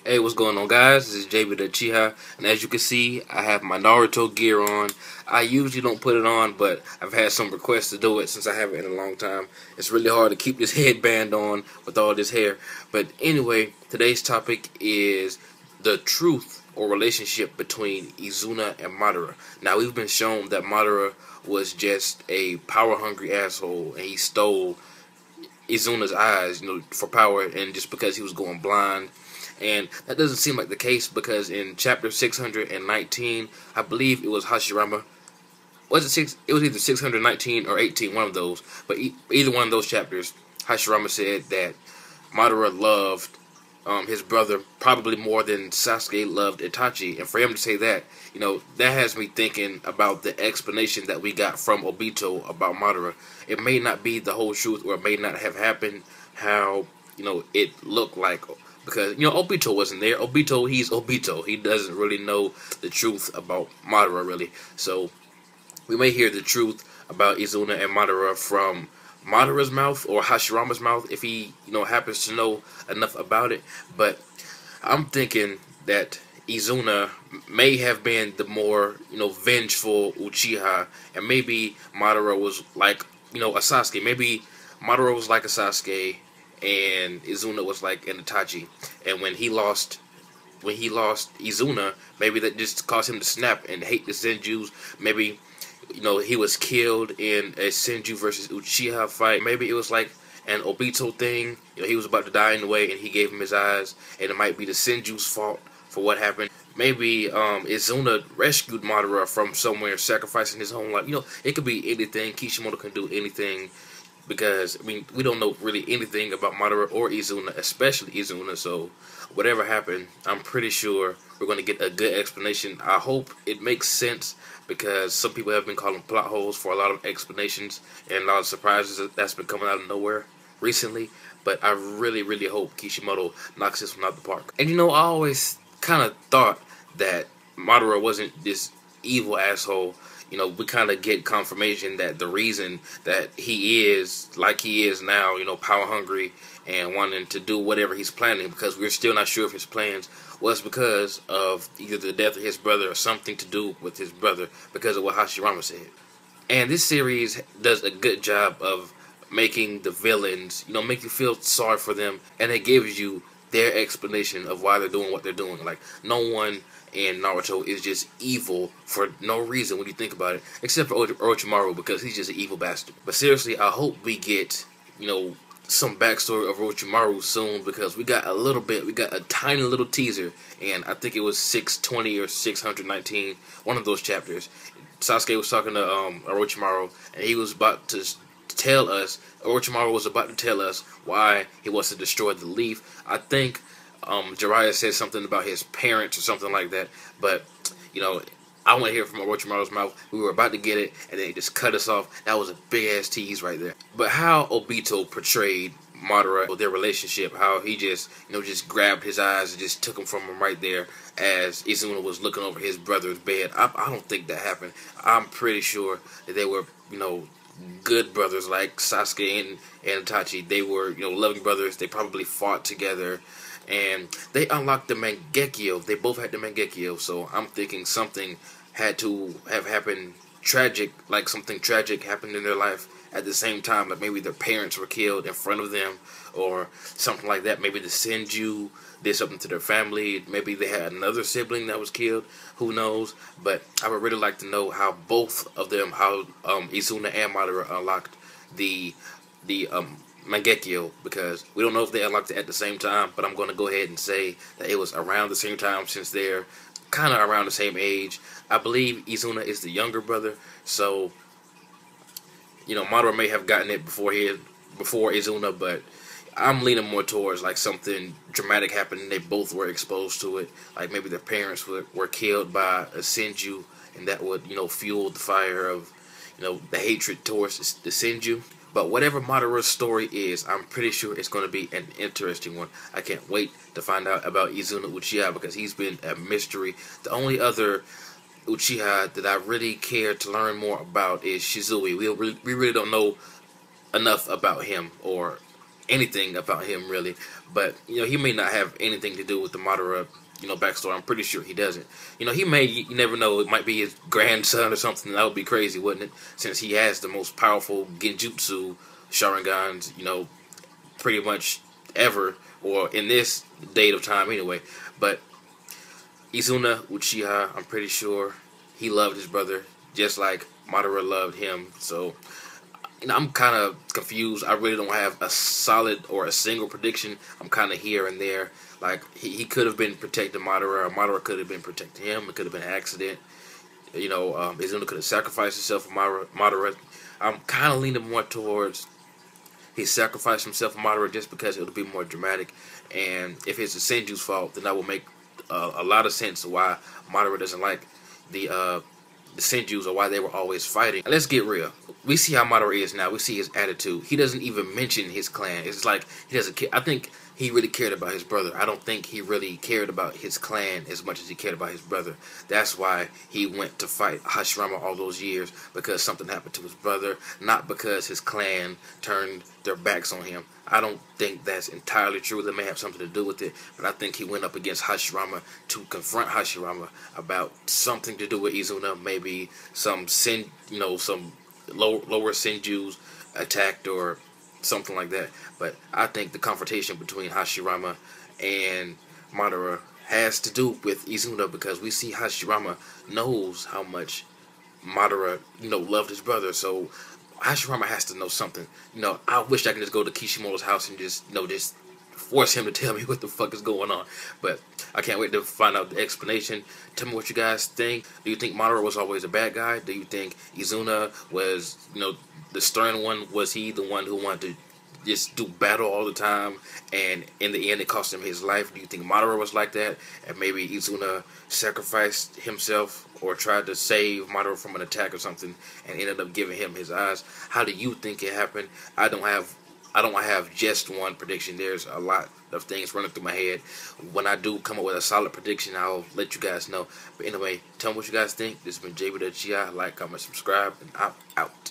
Hey, what's going on, guys? This is JB the Uchiha, and as you can see, I have my Naruto gear on. I usually don't put it on, but I've had some requests to do it since I haven't in a long time. It's really hard to keep this headband on with all this hair. But anyway, today's topic is the truth or relationship between Izuna and Madara. Now, we've been shown that Madara was just a power-hungry asshole, and he stole Izuna's eyes, for power, and just because he was going blind. And that doesn't seem like the case because in chapter 619, I believe it was Hashirama. Was it six? It was either 619 or 18, one of those. But either one of those chapters, Hashirama said that Madara loved his brother probably more than Sasuke loved Itachi. And for him to say that, that has me thinking about the explanation that we got from Obito about Madara. It may not be the whole truth, or it may not have happened how, it looked like. Because, Obito wasn't there. He's Obito. He doesn't really know the truth about Madara, really. So, we may hear the truth about Izuna and Madara from Madara's mouth or Hashirama's mouth if he, happens to know enough about it. But I'm thinking that Izuna may have been the more, vengeful Uchiha. And maybe Madara was like, a Sasuke. Maybe Madara was like a Sasuke and Izuna was like an Itachi. And when he lost Izuna, maybe that just caused him to snap and hate the Senjus. Maybe, he was killed in a Senju versus Uchiha fight. Maybe it was like an Obito thing. He was about to die in the way and he gave him his eyes. And it might be the Senju's fault for what happened. Maybe Izuna rescued Madara from somewhere, sacrificing his own life. It could be anything. Kishimoto can do anything. Because, we don't know really anything about Madara or Izuna, especially Izuna, so whatever happened, I'm pretty sure we're going to get a good explanation. I hope it makes sense, because some people have been calling plot holes for a lot of explanations and a lot of surprises that's been coming out of nowhere recently, but I really, really hope Kishimoto knocks this one out the park. And I always kind of thought that Madara wasn't this evil asshole. We kind of get confirmation that the reason that he is like he is now, power hungry and wanting to do whatever he's planning, because we're still not sure if his plans was because of either the death of his brother or something to do with his brother, because of what Hashirama said. And this series does a good job of making the villains, make you feel sorry for them, and it gives you their explanation of why they're doing what they're doing. Like, no one in Naruto is just evil for no reason when you think about it, except for Orochimaru, because he's just an evil bastard. But seriously, I hope we get, some backstory of Orochimaru soon, because we got a tiny little teaser, and I think it was 620 or 619, one of those chapters. Sasuke was talking to Orochimaru, and he was about to tell us, Orochimaru was about to tell us why he wants to destroy the leaf. I think Jiraiya said something about his parents or something like that, but, I want to hear from Orochimaru's mouth. We were about to get it, and they just cut us off. That was a big-ass tease right there. But how Obito portrayed Madara, their relationship, how he just, just grabbed his eyes and just took them from him right there as Izuna was looking over his brother's bed. I don't think that happened. I'm pretty sure that they were, good brothers like Sasuke and Itachi. They were, loving brothers. They probably fought together. And they unlocked the mangekyou. They both had the mangekyou. So I'm thinking something had to have happened tragic, like something tragic happened in their life at the same time. Like maybe their parents were killed in front of them or something like that. Maybe the Senju did something to their family. Maybe they had another sibling that was killed. Who knows? But I would really like to know how both of them, how Izuna and Madara unlocked the mangekyou, because we don't know if they unlocked it at the same time, but I'm going to go ahead and say that it was around the same time, since they're kind of around the same age. I believe Izuna is the younger brother, so Madara may have gotten it before Izuna, but I'm leaning more towards like something dramatic happened and they both were exposed to it, like maybe their parents were killed by a Senju, and that would fuel the fire of the hatred towards the Senju. But whatever Madara's story is, I'm pretty sure it's going to be an interesting one. I can't wait to find out about Izuna Uchiha, because he's been a mystery. The only other Uchiha that I really care to learn more about is Shizui. We really don't know enough about him, or anything about him really. But he may not have anything to do with the Madara backstory. I'm pretty sure he doesn't. He may, you never know, it might be his grandson or something. That would be crazy, wouldn't it? Since he has the most powerful genjutsu sharingans, pretty much ever, or in this date of time anyway. But Izuna Uchiha, I'm pretty sure he loved his brother just like Madara loved him. So I'm kind of confused. I really don't have a solid or a single prediction. I'm kind of here and there. Like, he could have been protecting Madara, or Madara could have been protecting him. It could have been an accident. Izuna could have sacrificed himself for Madara. I'm kind of leaning more towards he sacrificed himself for Madara just because it would be more dramatic. And if it's the Senju's fault, then that will make a lot of sense why Madara doesn't like the Senjus, or why they were always fighting. And let's get real. We see how Madara is now. We see his attitude. He doesn't even mention his clan. It's like he doesn't care. I think he really cared about his brother. I don't think he really cared about his clan as much as he cared about his brother. That's why he went to fight Hashirama all those years, because something happened to his brother, not because his clan turned their backs on him. I don't think that's entirely true. That may have something to do with it, but I think he went up against Hashirama to confront Hashirama about something to do with Izuna. Maybe some some lower Senjus attacked or something like that. But I think the confrontation between Hashirama and Madara has to do with Izuna, because we see Hashirama knows how much Madara, loved his brother. So Hashirama has to know something. I wish I could just go to Kishimoto's house and just force him to tell me what the fuck is going on. But I can't wait to find out the explanation. Tell me what you guys think. Do you think Madara was always a bad guy? Do you think Izuna was, the stern one? Was he the one who wanted to just do battle all the time, and in the end it cost him his life? Do you think Madara was like that, and maybe Izuna sacrificed himself or tried to save Madara from an attack or something and ended up giving him his eyes? How do you think it happened? I don't have just one prediction. There's a lot of things running through my head. When I do come up with a solid prediction, I'll let you guys know. But anyway, tell me what you guys think. This has been Jay with Uchiha. Like, comment, subscribe, and I'm out.